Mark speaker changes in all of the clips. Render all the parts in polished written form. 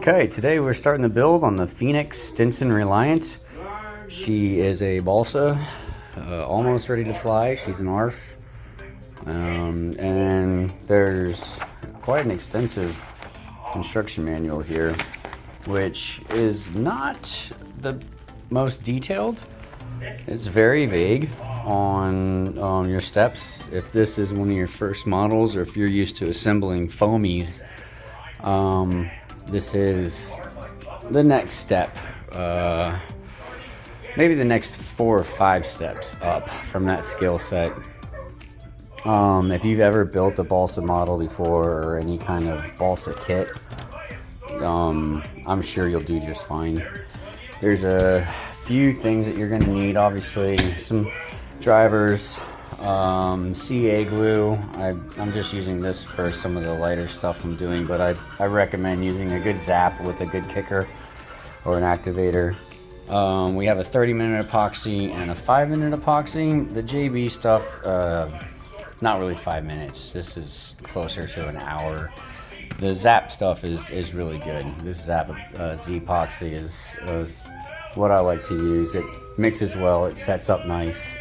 Speaker 1: Okay, today we're starting the build on the Phoenix Stinson Reliant. She is a balsa, almost ready to fly. She's an ARF. And there's quite an extensive instruction manual here, which is not the most detailed. It's very vague on your steps. If this is one of your first models, or if you're used to assembling foamies, this is the next step, maybe the next 4 or 5 steps up from that skill set. If you've ever built a balsa model before, or any kind of balsa kit, I'm sure you'll do just fine. There's a few things that you're going to need. Obviously, some drivers, CA glue. I'm just using this for some of the lighter stuff I'm doing, but I recommend using a good zap with a good kicker or an activator. We have a 30-minute epoxy and a 5-minute epoxy. The JB stuff, not really 5 minutes. This is closer to an hour. The zap stuff is really good. This zap Z epoxy is what I like to use. It mixes well, it sets up nice.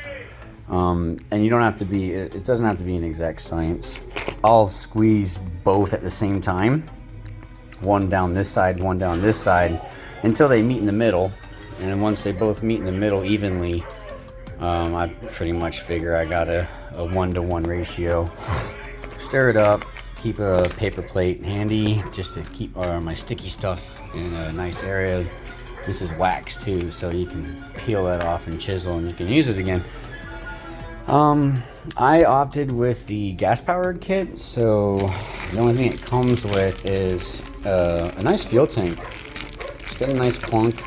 Speaker 1: And you don't have to be, it doesn't have to be an exact science. I'll squeeze both at the same time, one down this side, one down this side, until they meet in the middle. And then once they both meet in the middle evenly, I pretty much figure I got a 1-to-1 ratio. Stir it up, keep a paper plate handy just to keep my sticky stuff in a nice area. This is wax too, so you can peel that off and chisel and you can use it again. I opted with the gas-powered kit, so the only thing it comes with is a nice fuel tank. It's got a nice clunk,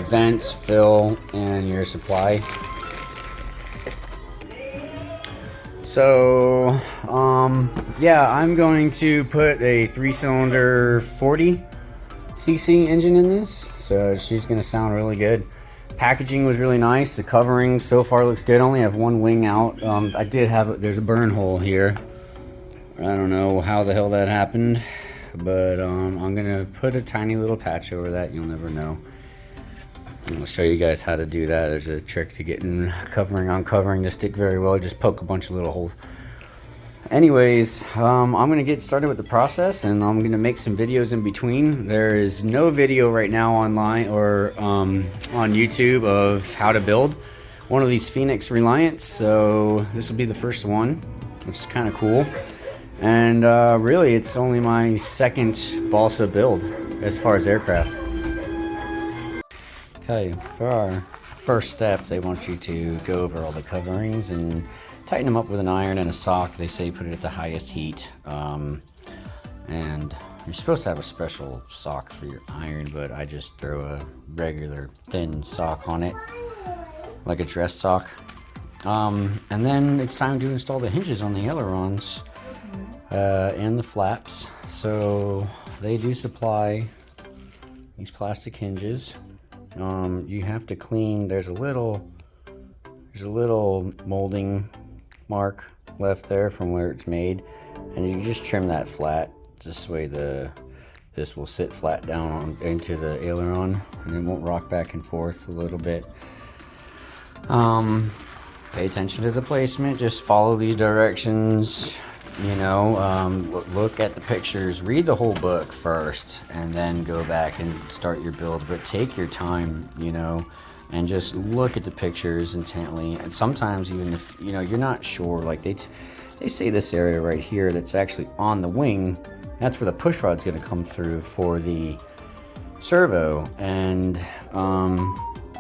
Speaker 1: vents, fill, and your supply. So, yeah, I'm going to put a 3-cylinder 40cc engine in this, so she's going to sound really good. Packaging was really nice. The covering so far looks good. I only have one wing out. I did have there's a burn hole here. I don't know how the hell that happened, but I'm gonna put a tiny little patch over that. You'll never know. I'll show you guys how to do that. There's a trick to getting covering on covering to stick very well. Just poke a bunch of little holes. Anyways, I'm gonna get started with the process, and I'm gonna make some videos in between. There is no video right now online or on YouTube of how to build one of these Phoenix Reliants, so this will be the first one, which is kind of cool. And really, it's only my second balsa build as far as aircraft. Okay, for our first step, they want you to go over all the coverings and tighten them up with an iron and a sock. They say put it at the highest heat. And you're supposed to have a special sock for your iron, but I just throw a regular thin sock on it, like a dress sock. And then it's time to install the hinges on the ailerons and the flaps. So they do supply these plastic hinges. You have to clean, there's a little molding mark left there from where it's made, and you just trim that flat. This way this will sit flat down into the aileron, and it won't rock back and forth a little bit. Pay attention to the placement, just follow these directions, you know, look at the pictures, read the whole book first, and then go back and start your build. But take your time, you know, and just look at the pictures intently. And sometimes even if, you know, you're not sure, like they say this area right here that's actually on the wing, that's where the push rod's going to come through for the servo. And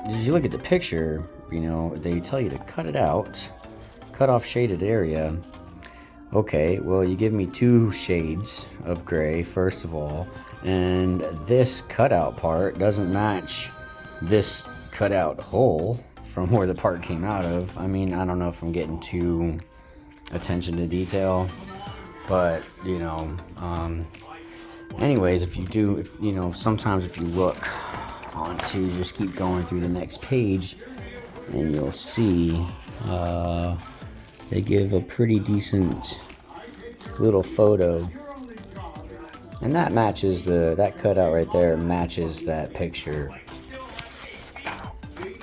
Speaker 1: if you look at the picture, you know, they tell you to cut it out, cut off shaded area. Okay, well, you give me 2 shades of gray, first of all, and this cutout part doesn't match this cutout hole from where the part came out of. I mean, I don't know if I'm getting too attention to detail, but you know, anyways, if you know, sometimes if you look onto, just keep going through the next page, and you'll see they give a pretty decent little photo And that matches that cutout right there matches that picture.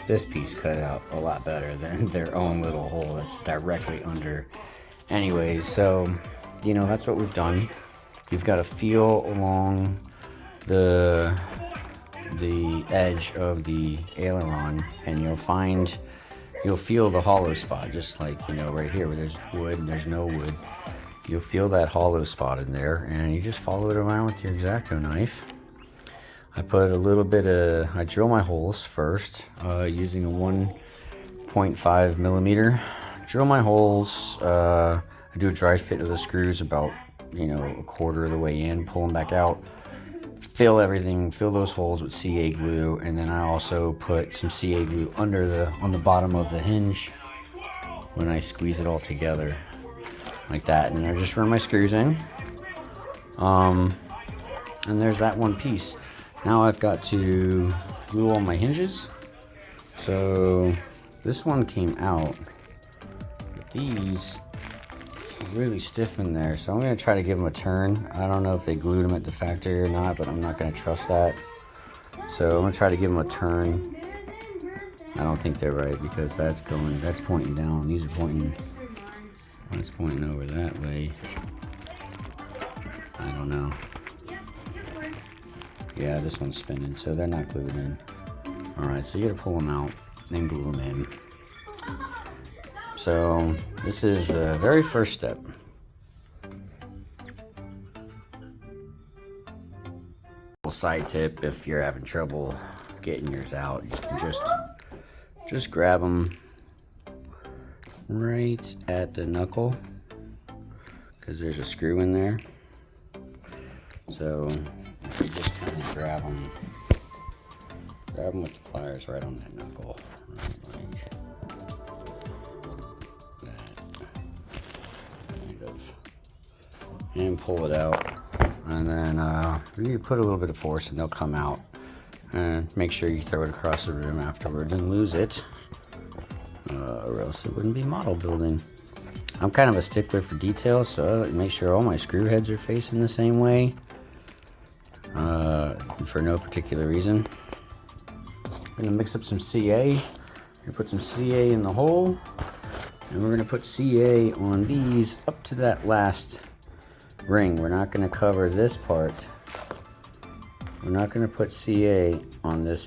Speaker 1: This piece cut out a lot better than their own little hole that's directly under. Anyways, so, you know, that's what we've done. You've got to feel along the edge of the aileron, and you'll feel the hollow spot, just like, you know, right here where there's wood and there's no wood. You'll feel that hollow spot in there, and you just follow it around with your X-Acto knife. I put a little bit of, I drill my holes first using a 1.5 millimeter. Drill my holes. I do a dry fit of the screws about, you know, a quarter of the way in, pull them back out. Fill those holes with CA glue, and then I also put some CA glue on the bottom of the hinge when I squeeze it all together like that. And then I just run my screws in. And there's that one piece. Now I've got to glue all my hinges. So this one came out, but these are really stiff in there. So I'm gonna try to give them a turn. I don't know if they glued them at the factory or not, but I'm not gonna trust that. So I'm gonna try to give them a turn. I don't think they're right because that's pointing down. These are pointing, it's pointing over that way. I don't know. Yeah, this one's spinning, so they're not glued in. Alright, so you gotta pull them out, then glue them in. So, this is the very first step. Side tip, if you're having trouble getting yours out, you can just grab them right at the knuckle, because there's a screw in there. So, if you just kind of grab them with the pliers right on that knuckle, right like that, kind of, and pull it out, and then you put a little bit of force and they'll come out. And make sure you throw it across the room afterwards and lose it, or else it wouldn't be model building. I'm kind of a stickler for details, so I make sure all my screw heads are facing the same way. For no particular reason. I'm gonna mix up some CA. I'm gonna put some CA in the hole, and we're gonna put CA on these up to that last ring. We're not gonna cover this part. We're not gonna put CA on this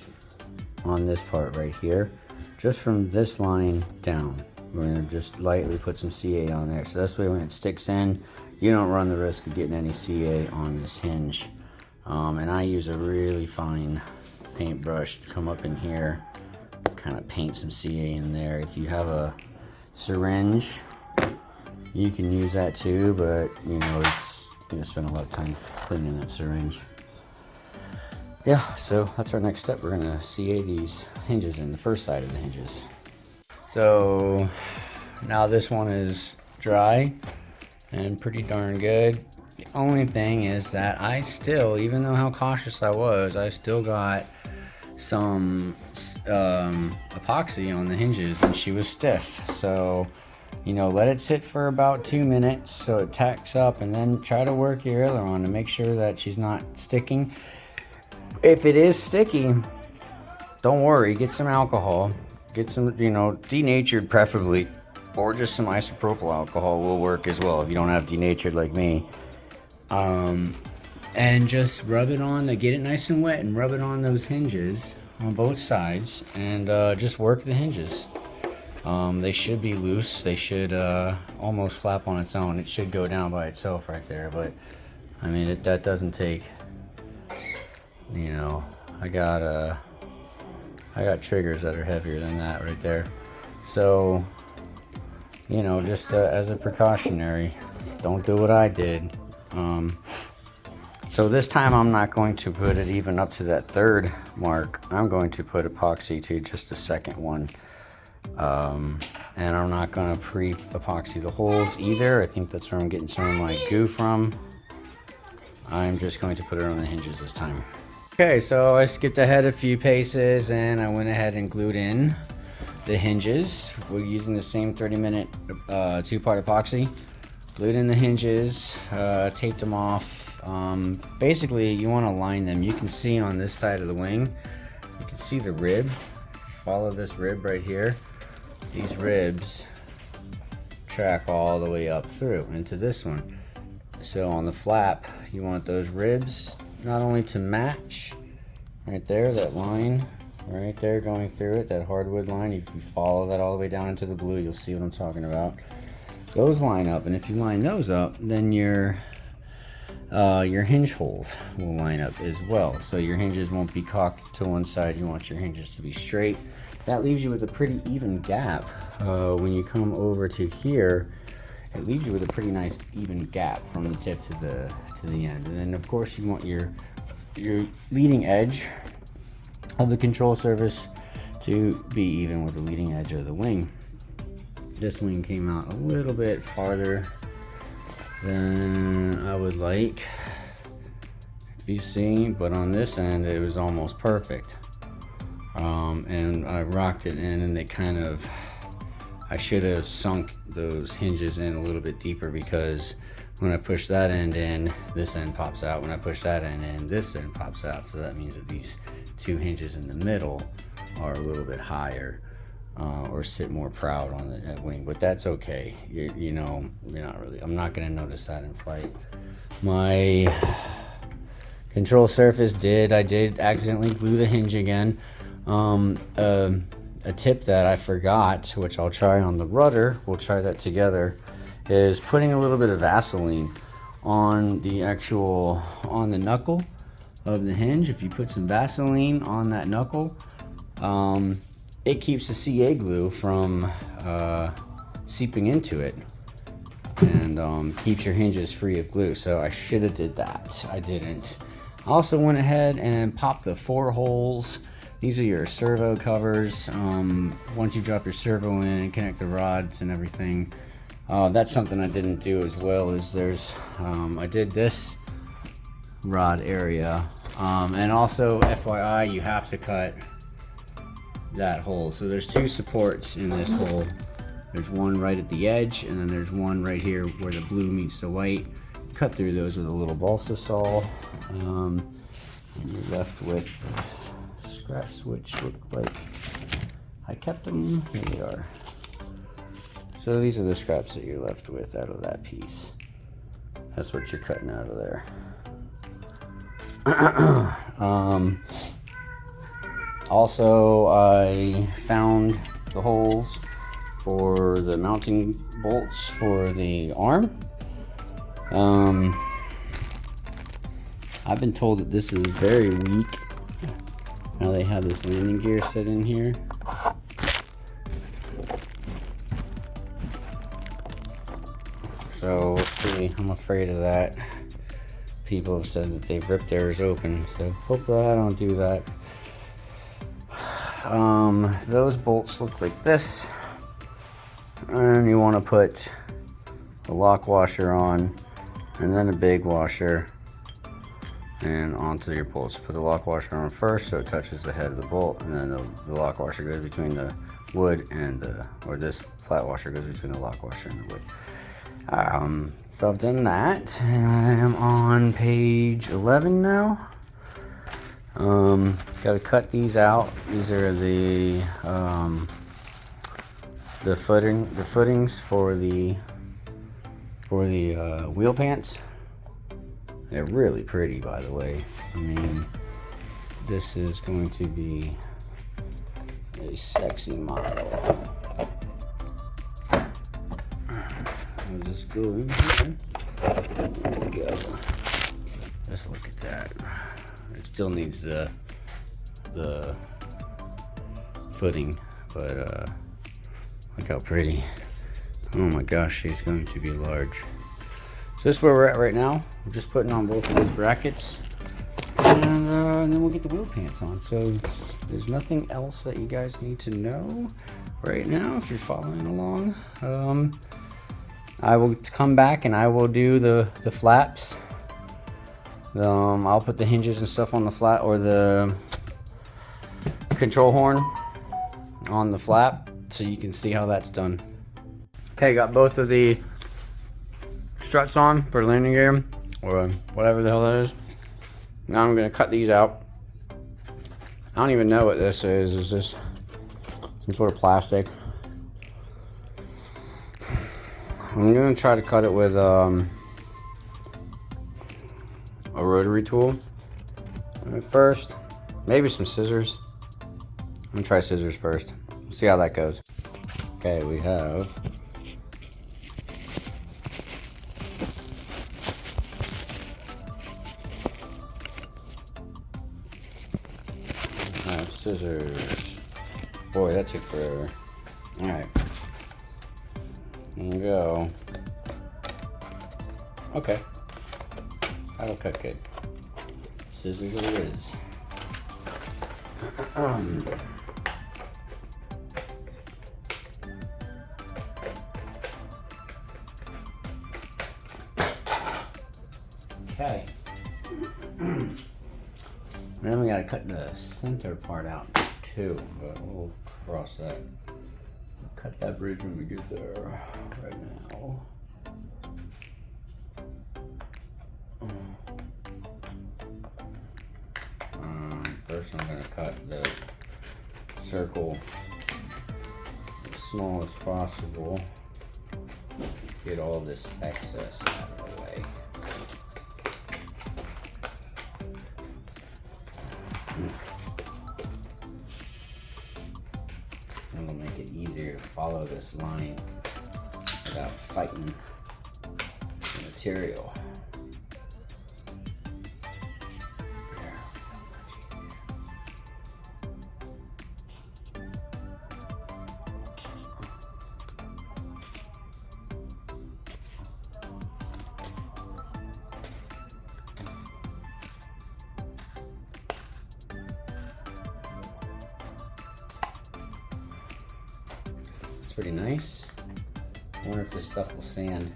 Speaker 1: part right here. Just from this line down, we're gonna just lightly put some CA on there. So this way when it sticks in, you don't run the risk of getting any CA on this hinge. And I use a really fine paintbrush to come up in here, kind of paint some CA in there. If you have a syringe, you can use that too, but you know, it's gonna spend a lot of time cleaning that syringe. Yeah, so that's our next step. We're gonna CA these hinges in the first side of the hinges. So now this one is dry and pretty darn good. The only thing is that I still, even though how cautious I was, I still got some epoxy on the hinges, and she was stiff. So, you know, let it sit for about 2 minutes so it tacks up, and then try to work your aileron to make sure that she's not sticking. If it is sticky, don't worry, get some alcohol, get some, you know, denatured preferably, or just some isopropyl alcohol will work as well if you don't have denatured like me. And just rub it on, get it nice and wet, and rub it on those hinges on both sides, and just work the hinges. They should be loose. They should almost flap on its own. It should go down by itself right there, but I mean, that doesn't take, you know, I got triggers that are heavier than that right there. So, you know, just as a precautionary, don't do what I did. So this time I'm not going to put it even up to that third mark. I'm going to put epoxy to just the second one. And I'm not going to pre-epoxy the holes either. I think that's where I'm getting some of my goo from. I'm just going to put it on the hinges this time. Okay, so I skipped ahead a few paces and I went ahead and glued in the hinges. We're using the same 30-minute two-part epoxy. Glued in the hinges, taped them off, Basically you want to line them. You can see on this side of the wing, you can see the rib. Follow this rib right here. These ribs track all the way up through into this one. So on the flap, you want those ribs not only to match right there, that line right there going through it, that hardwood line. If you follow that all the way down into the blue, you'll see what I'm talking about. Those line up, and if you line those up, then your hinge holes will line up as well. So your hinges won't be cocked to one side. You want your hinges to be straight. That leaves you with a pretty even gap. When you come over to here, it leaves you with a pretty nice even gap from the tip to the end. And then of course you want your leading edge of the control surface to be even with the leading edge of the wing. This wing came out a little bit farther than I would like, if you see, but on this end it was almost perfect. And I rocked it in, and it kind of, I should have sunk those hinges in a little bit deeper, because when I push that end in, this end pops out. When I push that end in, this end pops out. So that means that these two hinges in the middle are a little bit higher, or sit more proud on the wing, but that's okay. You know, you're not really, I'm not gonna notice that in flight. My control surface I did accidentally glue the hinge again. A tip that I forgot, which I'll try on the rudder, we'll try that together, is putting a little bit of Vaseline on the knuckle of the hinge. If you put some Vaseline on that knuckle, it keeps the CA glue from seeping into it, and keeps your hinges free of glue. So I should have did that. I didn't. I also went ahead and popped the 4 holes. These are your servo covers. Once you drop your servo in and connect the rods and everything, that's something I didn't do as well. Is I did this rod area, and also FYI, you have to cut that hole. So there's 2 supports in this hole. There's one right at the edge, and then there's one right here where the blue meets the white. Cut through those with a little balsa saw. And you're left with scraps, which look like I kept them. Here they are. So these are the scraps that you're left with out of that piece. That's what you're cutting out of there. Also, I found the holes for the mounting bolts for the arm. I've been told that this is very weak. Now they have this landing gear set in here. So we'll see. I'm afraid of that. People have said that they've ripped theirs open, so hopefully I don't do that. Those bolts look like this, and you want to put the lock washer on, and then a big washer, and onto your bolts. Put the lock washer on first so it touches the head of the bolt, and then the lock washer goes between the wood and this flat washer goes between the lock washer and the wood. So I've done that, and I am on page 11 now. Got to cut these out. These are the footings for the wheel pants. They're really pretty, by the way. I mean, this is going to be a sexy model. I'll just go in here. There we go. Just look at that. It still needs the footing, but look how pretty. Oh my gosh, she's going to be large. So this is where we're at right now. We're just putting on both of those brackets, and then we'll get the wheel pants on. So there's nothing else that you guys need to know right now if you're following along. I will come back and I will do the flaps. I'll put the hinges and stuff on the flat, or the control horn on the flap, so you can see how that's done. Okay, got both of the struts on for landing gear. or whatever the hell that is. Now I'm gonna cut these out. I don't even know what this is. Is this some sort of plastic? I'm gonna try to cut it with a rotary tool first. Maybe some scissors. I'm gonna try scissors first. See how that goes. Okay, we have scissors. Boy, that took forever. Alright. Here we go. Okay. That'll cut good. Scissors it is. Okay. Then we gotta cut the center part out too, but we'll cross that. We'll cut that bridge when we get there. Right now. First I'm gonna cut the circle as small as possible. Get all this excess out of the way. It'll make it easier to follow this line without fighting the material. Pretty nice. I wonder if this stuff will sand.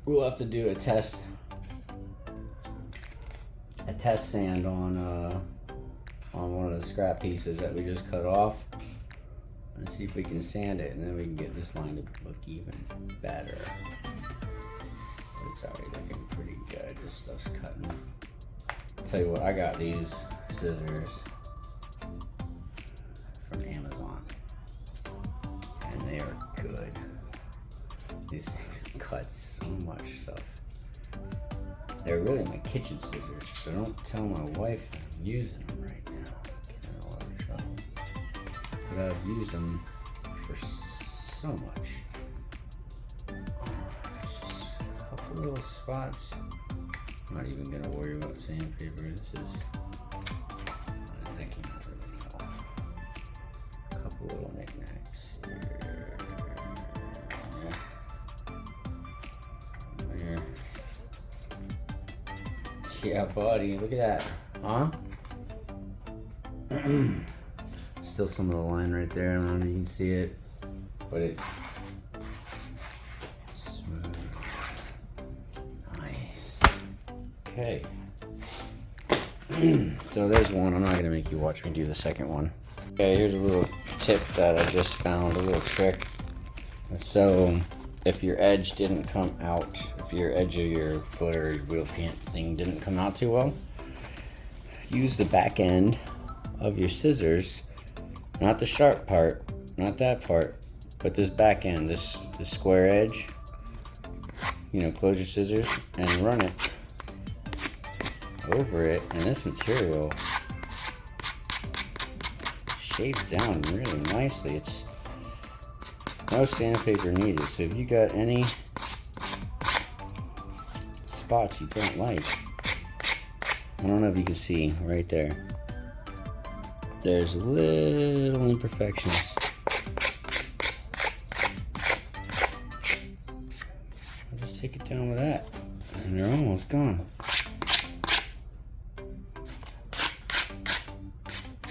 Speaker 1: We'll have to do a test sand on one of the scrap pieces that we just cut off, and see if we can sand it, and then we can get this line to look even better. But it's already looking pretty good. This stuff's cutting. Tell you what, I got these scissors from Amazon, and they are good. These things cut so much stuff. They're really my kitchen scissors, so don't tell my wife that I'm using them right now. Get in a lot of trouble. But I've used them for so much. It's just a couple little spots. I'm not even gonna worry about sandpaper. This is, that came out really well. A couple little knickknacks here. There. Yeah, buddy, look at that, huh? Still some of the line right there. I don't know if you can see it, but it's smooth. Nice. Okay. So there's one. I'm not gonna make you watch me do the second one. Okay, here's a little tip that I just found, a little trick. So if your edge didn't come out, if your edge of your foot or your wheel pant thing didn't come out too well, use the back end of your scissors, not the sharp part, not that part, but this back end, this square edge. You know, close your scissors and run it over it, and this material shapes down really nicely. It's no sandpaper needed. So if you got any spots you don't like, I don't know if you can see right there, there's little imperfections. I'll just take it down with that, and they're almost gone.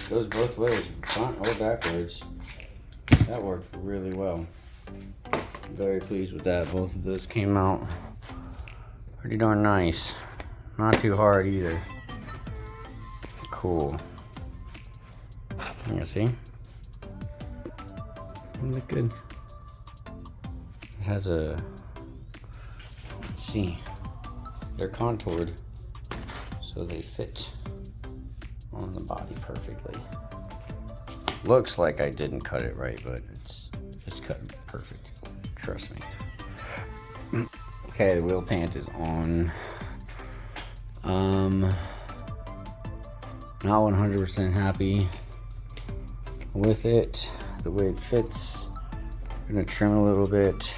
Speaker 1: Goes both ways, front or backwards. That worked really well. I'm very pleased with that. Both of those came out pretty darn nice. Not too hard either. Cool. You see? They look good. has a, let's see, they're contoured so they fit on the body perfectly. Looks like I didn't cut it right, but it's cut perfect. Trust me. Okay, the wheel pant is on. Not 100% happy with it, the way it fits. I'm gonna trim a little bit,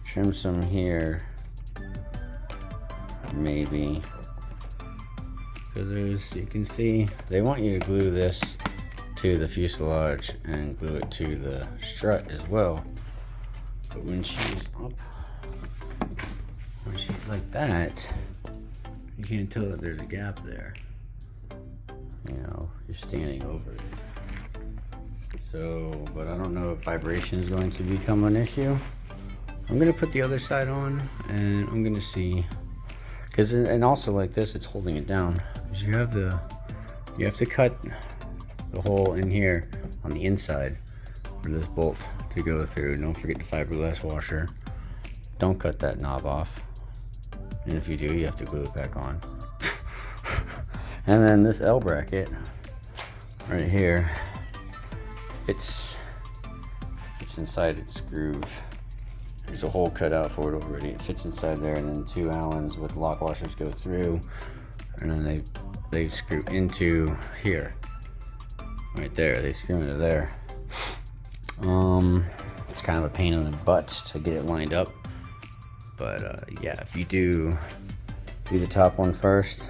Speaker 1: trim some here, maybe. Because as you can see, they want you to glue this to the fuselage and glue it to the strut as well. But when she's up, when she's like that, you can't tell that there's a gap there. You know, you're standing over it. So, but I don't know if vibration is going to become an issue. I'm gonna put the other side on and I'm gonna see. Because, and also like this, it's holding it down. Because you have to cut the hole in here on the inside for this bolt to go through. Don't forget the fiberglass washer. Don't cut that knob off. And if you do, you have to glue it back on. And then this L bracket right here fits inside its groove. There's a hole cut out for it already. It fits inside there, and then 2 Allens with lock washers go through, and then they screw into here. Right there, they screw into there. It's kind of a pain in the butt to get it lined up, but yeah, if you do the top one first,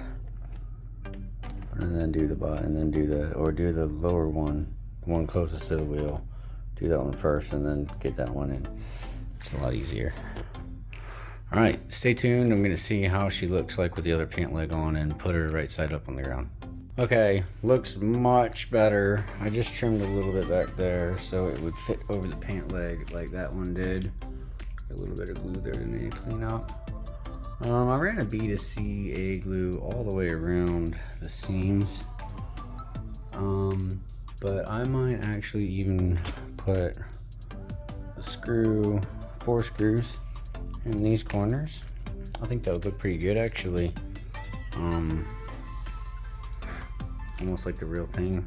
Speaker 1: and then do the bottom, and then do the lower one, the one closest to the wheel. Do that one first, and then get that one in. It's a lot easier. All right, stay tuned. I'm gonna see how she looks like with the other pant leg on, and put her right side up on the ground. Okay, looks much better. I just trimmed a little bit back there so it would fit over the pant leg like that one did. A little bit of glue there to need to clean up. I ran a B2C glue all the way around the seams, but I might actually even put a screw, 4 screws in these corners. I think that would look pretty good actually. Almost like the real thing.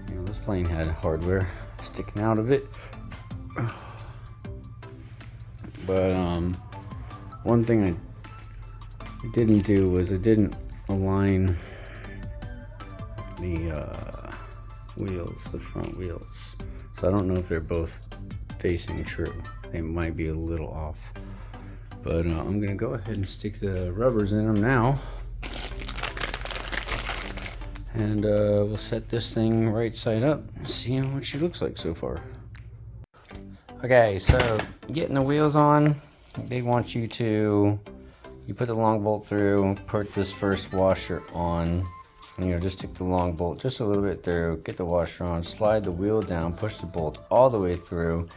Speaker 1: You know, this plane had hardware sticking out of it. But one thing I didn't do was I didn't align the wheels, the front wheels. So I don't know if they're both facing true. They might be a little off. But I'm gonna go ahead and stick the rubbers in them now. And we'll set this thing right side up and see what she looks like so far. Okay, so getting the wheels on, they want you put the long bolt through, put this first washer on, and just stick the long bolt just a little bit through, get the washer on, slide the wheel down, push the bolt all the way through,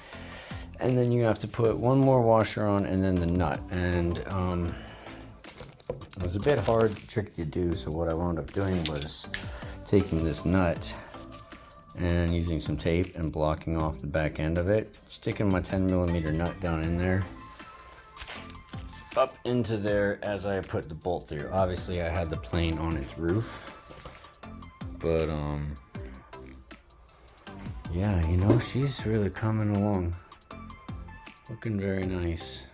Speaker 1: and then you have to put one more washer on and then the nut. And it was a bit hard, tricky to do, so what I wound up doing was taking this nut and using some tape and blocking off the back end of it, sticking my 10mm nut down in there, up into there as I put the bolt through. Obviously I had the plane on its roof, but yeah, you know, she's really coming along, looking very nice.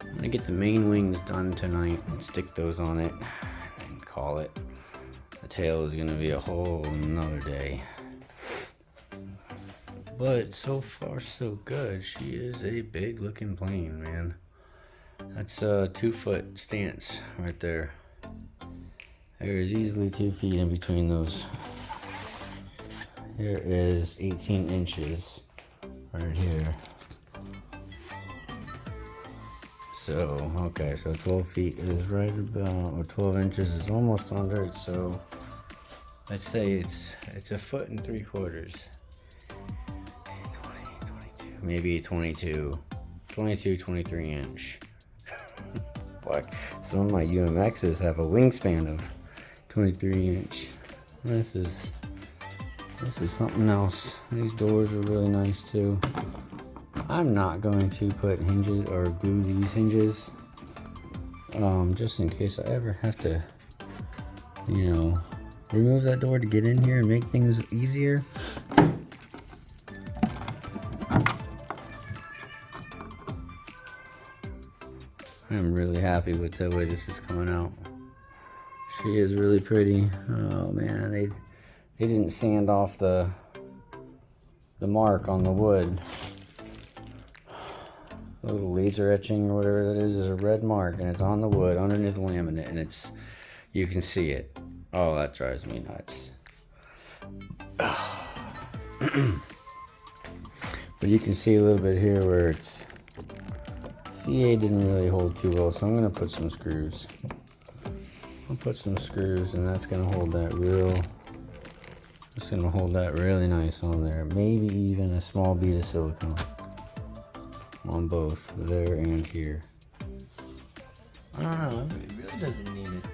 Speaker 1: I'm gonna get the main wings done tonight and stick those on it and call it. The tail is gonna be a whole another day. But so far so good. She is a big looking plane, man. That's a 2-foot stance right there. There is easily 2 feet in between those. Here is 18 inches right here. So, okay, so 12 feet is right about, or 12 inches is almost under it, so let's say it's 1.75 feet. 20, 22, maybe 22, 23 inch. Fuck, some of my UMXs have a wingspan of 23 inch. This is something else. These doors are really nice too. I'm not going to put hinges or glue these hinges, just in case I ever have to, you know, remove that door to get in here and make things easier. I'm really happy with the way this is coming out. She is really pretty. Oh man, they didn't sand off the mark on the wood. A little laser etching or whatever that is a red mark, and it's on the wood underneath the laminate, and it's, you can see it. Oh, that drives me nuts. But you can see a little bit here where it's CA didn't really hold too well, so I'm gonna put some screws. I'll put some screws, and that's gonna hold that really nice on there. Maybe even a small bead of silicone on both there and here. I don't know, it really doesn't need it.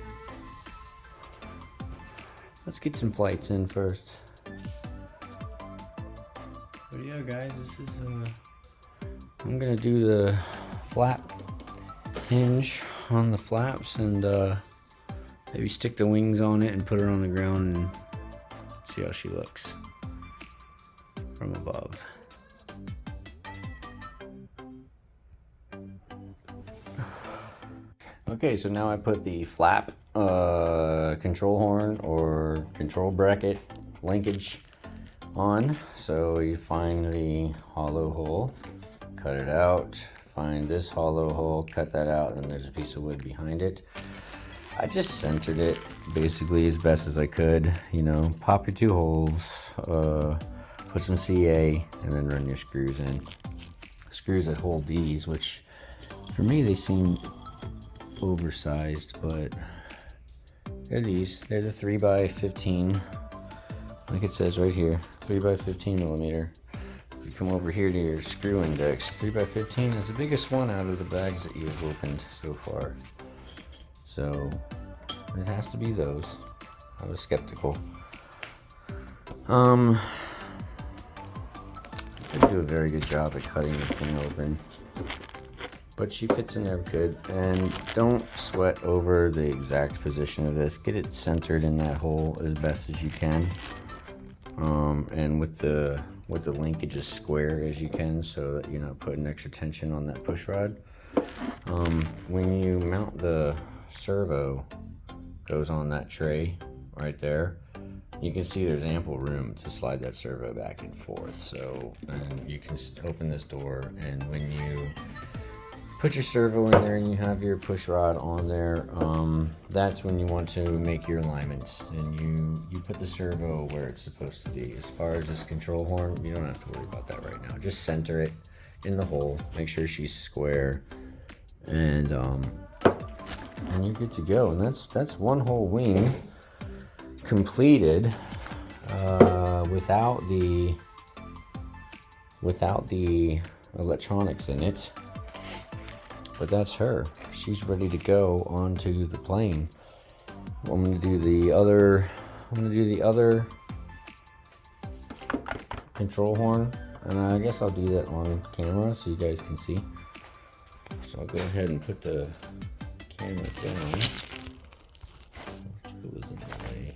Speaker 1: Let's get some flights in first. But yeah, guys, this is I'm gonna do the flap hinge on the flaps, and maybe stick the wings on it and put her on the ground and see how she looks from above. Okay, so now I put the flap control horn or control bracket linkage on. So you find the hollow hole, cut it out, find this hollow hole, cut that out, and then there's a piece of wood behind it. I just centered it basically as best as I could, you know, pop your 2 holes, put some CA, and then run your screws in. Screws that hold these, which for me they seem oversized, but they're these. They're the 3x15, like it says right here, 3x15 millimeter. If you come over here to your screw index, 3x15 is the biggest one out of the bags that you've opened so far. So it has to be those. I was skeptical. I didn't do a very good job at cutting this thing open, but she fits in there good. And don't sweat over the exact position of this. Get it centered in that hole as best as you can, and with the linkage as square as you can, so that you're not putting extra tension on that push rod. When you mount the servo, goes on that tray right there, you can see there's ample room to slide that servo back and forth. So, and you can open this door, and when you put your servo in there and you have your push rod on there, that's when you want to make your alignments, and you put the servo where it's supposed to be. As far as this control horn, you don't have to worry about that right now. Just center it in the hole, make sure she's square, and you're good to go. And that's one whole wing completed, without the electronics in it. But that's her. She's ready to go onto the plane. I'm gonna do the other control horn, and I guess I'll do that on camera so you guys can see. So I'll go ahead and put the camera down. Which goes in the way.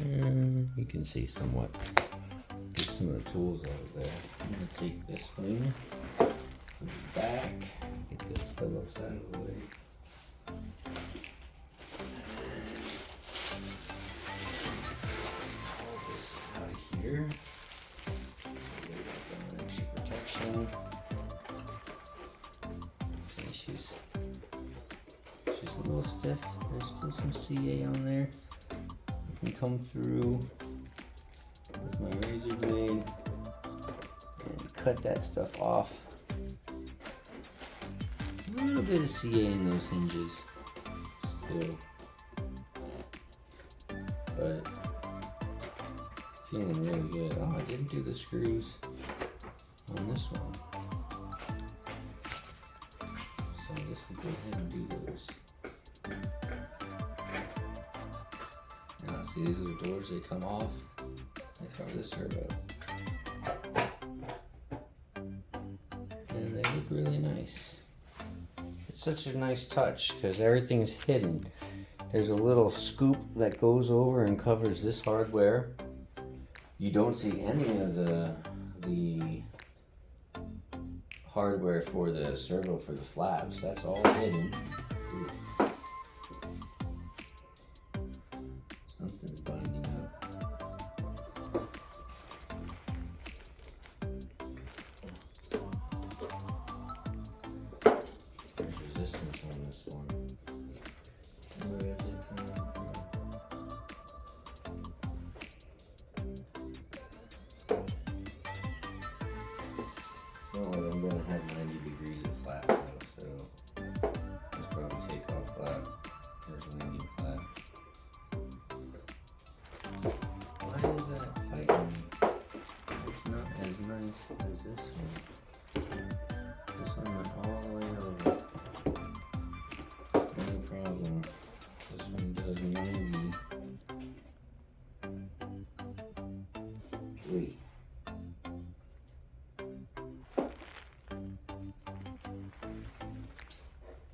Speaker 1: And you can see somewhat. Get some of the tools out of there. I'm gonna take this wing, put it back, get this Phillips out of the way. Pull this out of here. Extra protection. See, she's a little stiff. There's still some CA on there. I can come through with my razor blade and cut that stuff off. A little bit of CA in those hinges still, but feeling really good. Oh, I didn't do the screws on this one, so I guess we'll go ahead and do those. Now see, these are the doors, they come off. I cover the servo. look really nice. It's such a nice touch because everything's hidden. There's a little scoop that goes over and covers this hardware. You don't see any of the hardware for the servo for the flaps. That's all hidden. Ooh. Something's binding up. There's resistance on this one. Where is it coming from? Well, I'm going to have 90 degrees of flap though, so let's probably take off flap. There's 90 flap. Why is that fighting me? It's not as nice as this one. This one went all the way over. No problem. This one does 90. Wait.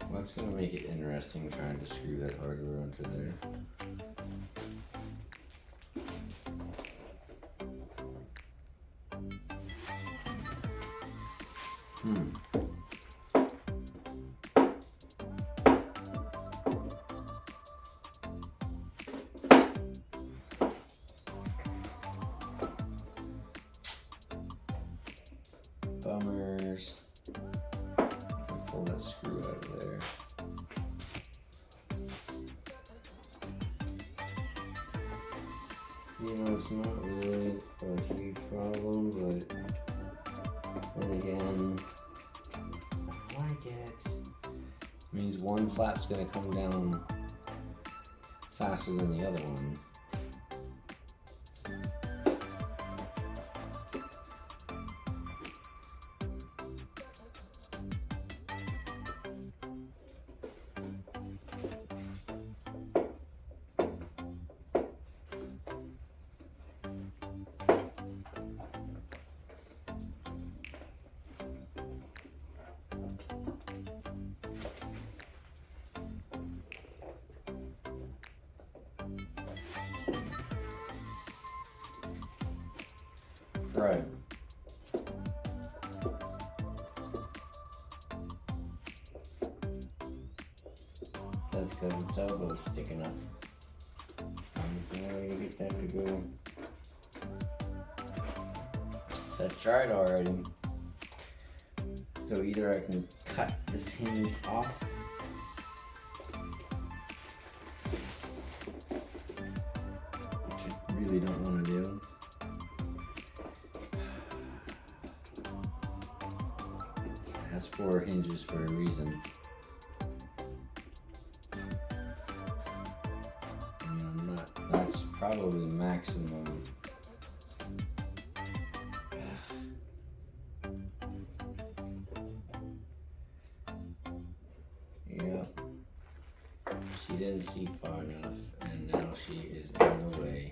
Speaker 1: Well, that's going to make it interesting trying to screw that hardware onto there. Bummers. Pull that screw out of there. You know, it's not really a huge problem, but then again, I like it. Means one flap's gonna come down faster than the other one. Right. That's good. Its elbow's sticking up. I'm going to get that to go. That's tried already. So either I can cut this hinge off, which I really don't want to do. It has 4 hinges for a reason. That's probably maximum. Yep. She didn't see far enough, and now she is in the way.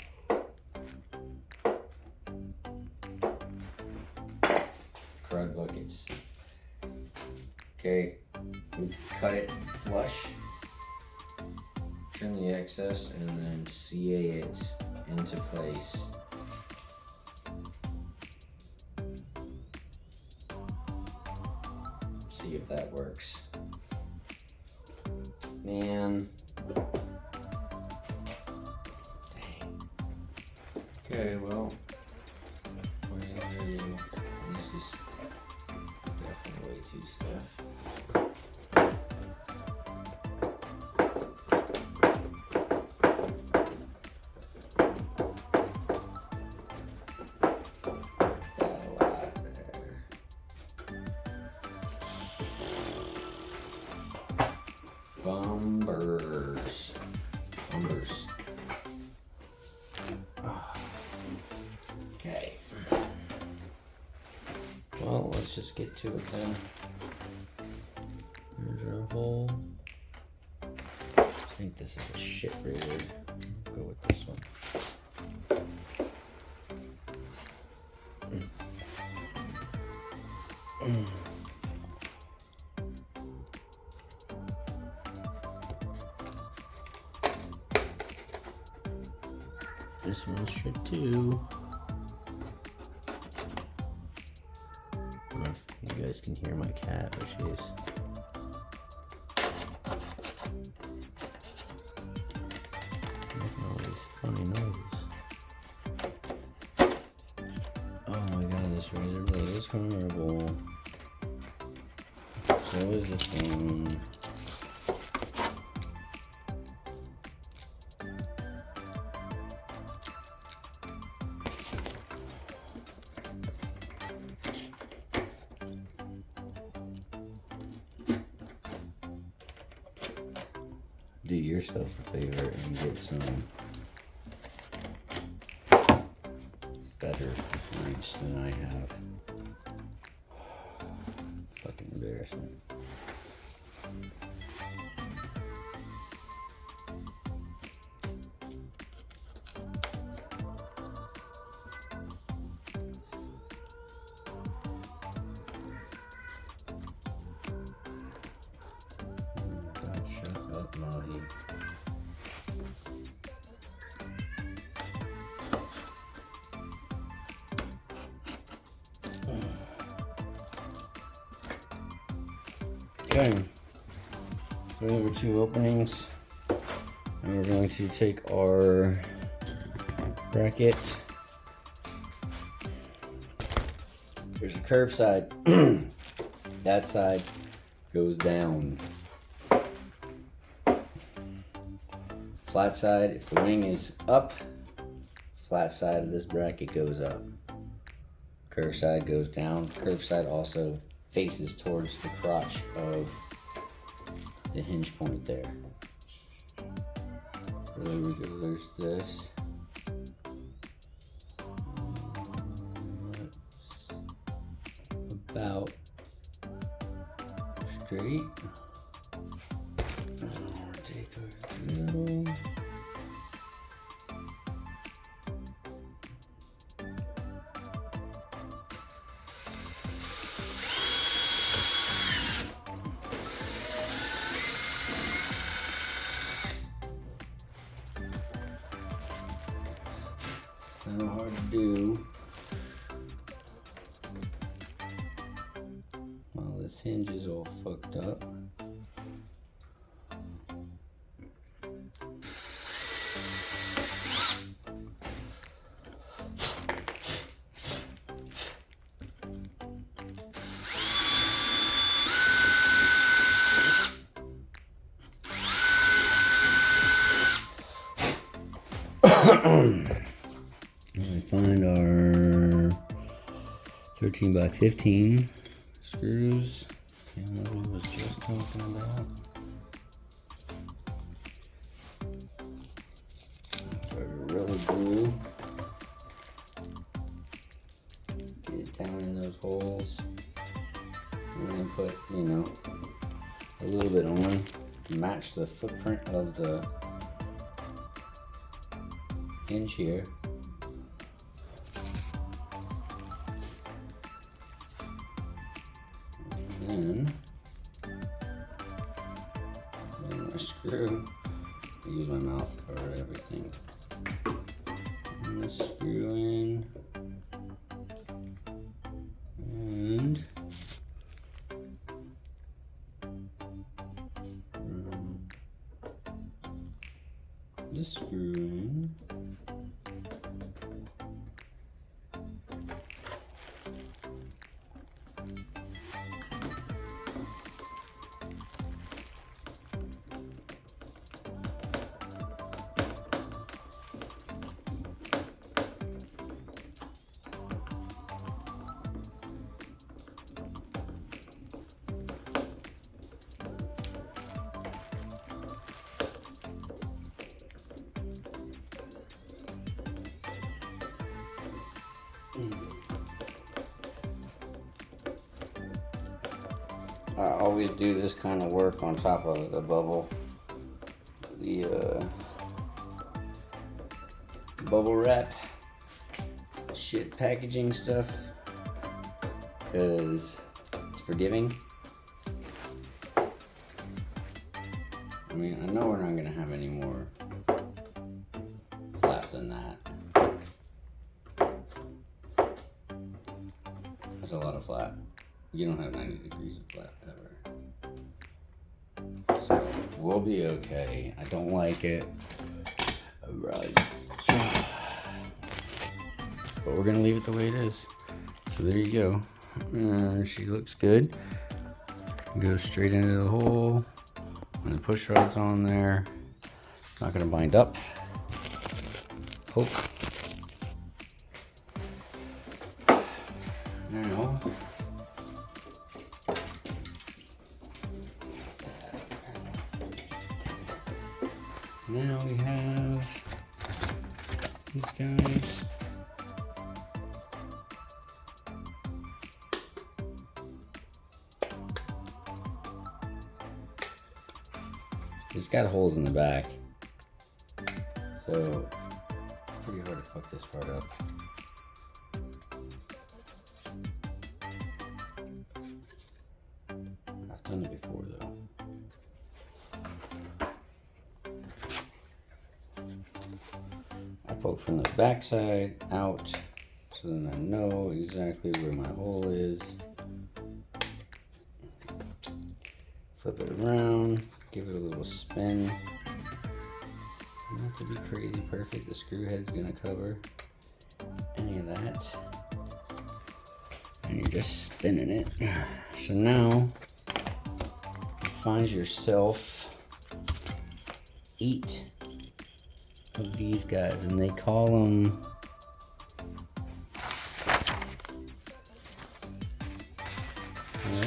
Speaker 1: Crud buckets. Okay, we cut it flush. Trim the excess and then CA it into place. See if that works. Man. Dang. Okay, well, what am I gonna do? And this is definitely way too stiff. Bumbers. Okay. Well, let's just get to it then. There's our hole. I think this is a shit rated. Go with this one. This one should too. I don't know if you guys can hear my cat, but she's making all these funny noises. Oh my god, this razor blade is horrible. So is this one. Do yourself a favor and get some better knives than I have. Fucking embarrassing. Shut up, Mahi. Okay, so we have our 2 openings, and we're going to take our bracket. There's a curved side. That side goes down. Flat side, if the wing is up, flat side of this bracket goes up. Curved side goes down. Curved side also faces towards the crotch of the hinge point there. So there we go, there's this. That's about straight. Take our middle. Kind of hard to do. Well, this hinge is all fucked up. We find our 13 by 15 screws. What we was just talking about. Start really glue. Get it down in those holes. And then put, you know, a little bit on to match the footprint of the hinge here. And then a screw. I use my mouth for everything. And a screw in. And this screw in. I always do this kind of work on top of the bubble, bubble wrap shit packaging stuff, because it's forgiving. I mean, I know we're not gonna have any more flap than that. That's a lot of flat. You don't have 90 degrees of flat ever. So we'll be okay. I don't like it. Alright. But we're gonna leave it the way it is. So there you go. She looks good. Go straight into the hole. And the push rod's on there. Not gonna bind up. Hope. Now, we have these guys. It's got holes in the back, so it's pretty hard to fuck this part up. I've done it before though. I poke from the back side out, so then I know exactly where my hole is. Flip it around, give it a little spin. Not to be crazy perfect, the screw head's gonna cover any of that. And you're just spinning it. So now, find yourself 8 of these guys, and they call them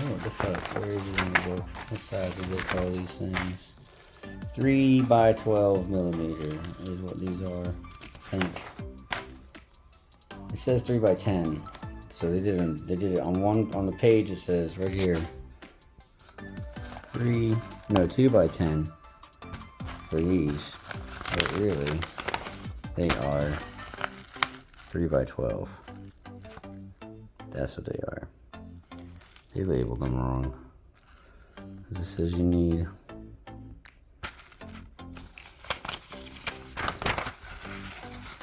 Speaker 1: what the fuck? Where is it in the book? What size do they call these things? 3 by 12 millimeter is what these are. I think it says 3 by 10. So they did it on the page. It says right here 2 by 10 for these, but really they are 3 by 12. That's what they are. They labeled them wrong. It says you need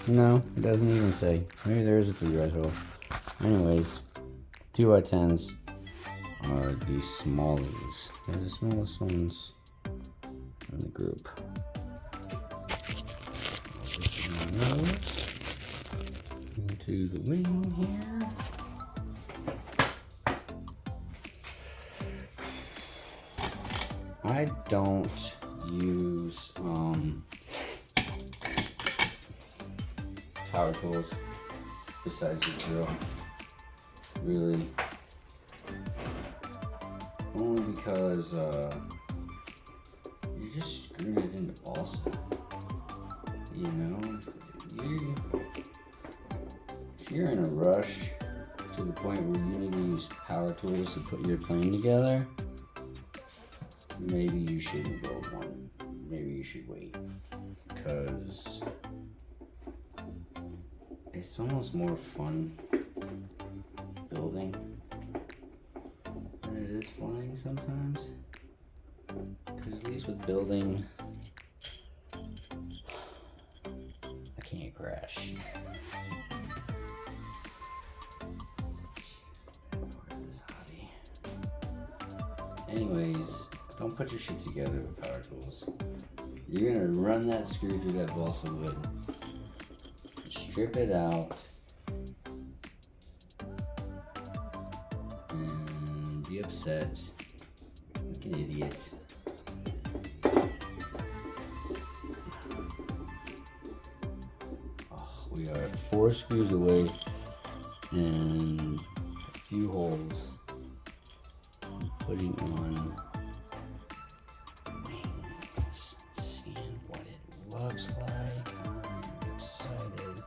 Speaker 1: no, it doesn't even say. Maybe there is a 3 by 12. Anyways, 2 by 10s are the smallies. They're the smallest ones in the group. Into the wing here. I don't use power tools besides the drill, really, only because you're just screwing it into balsa. You know, if you're in a rush to the point where you need to use power tools to put your plane together, maybe you shouldn't build one. Maybe you should wait, because it's almost more fun building than it is flying sometimes. Because at least with building, I can't crash. Anyways, don't put your shit together with power tools. You're gonna run that screw through that balsa wood, strip it out, and be upset like an idiot. Oh, we are 4 screws away and a few holes. I'm putting on wings, seeing what it looks like. I'm excited.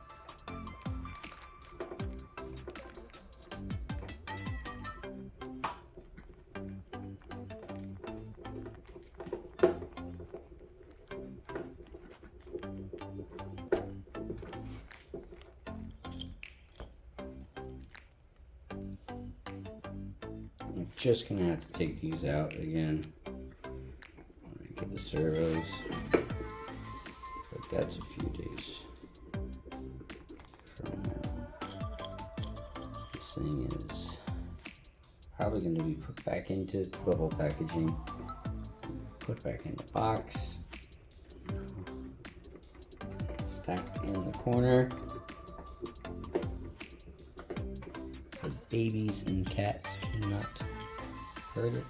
Speaker 1: I'm just gonna have to take these out again. Get the servos, but that's a few days from now. This thing is probably going to be put back into the whole packaging. Put back in the box. Stacked in the corner. So babies and cats cannot hurt it.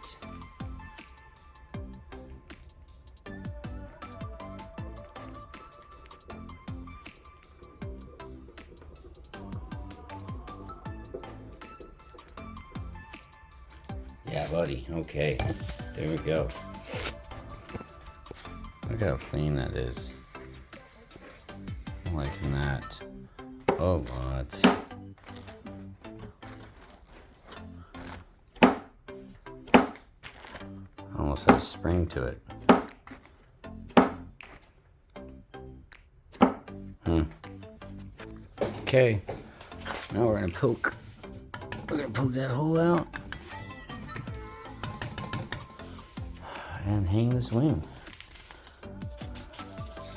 Speaker 1: Yeah, buddy. Okay. There we go. Look how clean that is. I'm liking that. Oh, what? Almost has spring to it. Okay. Now we're gonna poke. We're gonna poke that hole out. And hang this wing.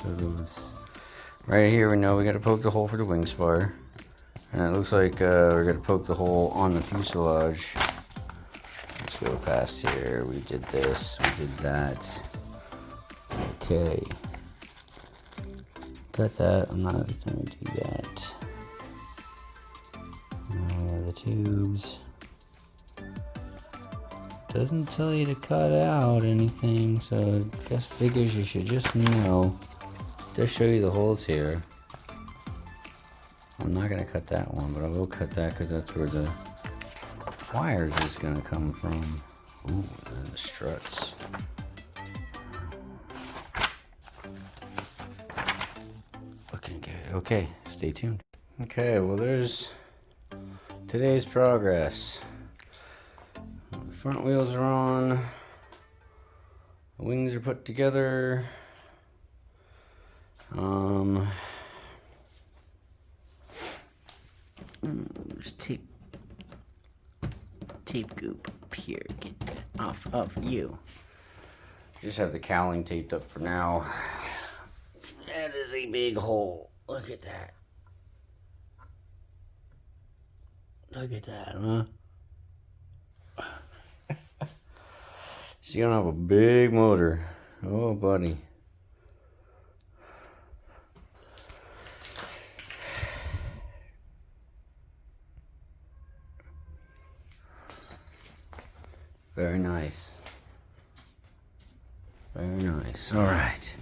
Speaker 1: So those, right here we know we gotta poke the hole for the wing spar. And it looks like we're gonna poke the hole on the fuselage. Let's go past here. We did this, we did that. Okay. Got that, I'm not gonna do that. Now we have the tubes. Doesn't tell you to cut out anything, so I guess figures you should just know. Just show you the holes here. I'm not gonna cut that one, but I will cut that because that's where the wires is gonna come from. Ooh, and the struts. Looking good. Okay, stay tuned. Okay, well there's today's progress. Front wheels are on. The wings are put together. There's tape goop up here. Get that off of you. Just have the cowling taped up for now. That is a big hole. Look at that. Look at that, huh? So you don't have a big motor. Oh, buddy. Very nice. Very nice. All right.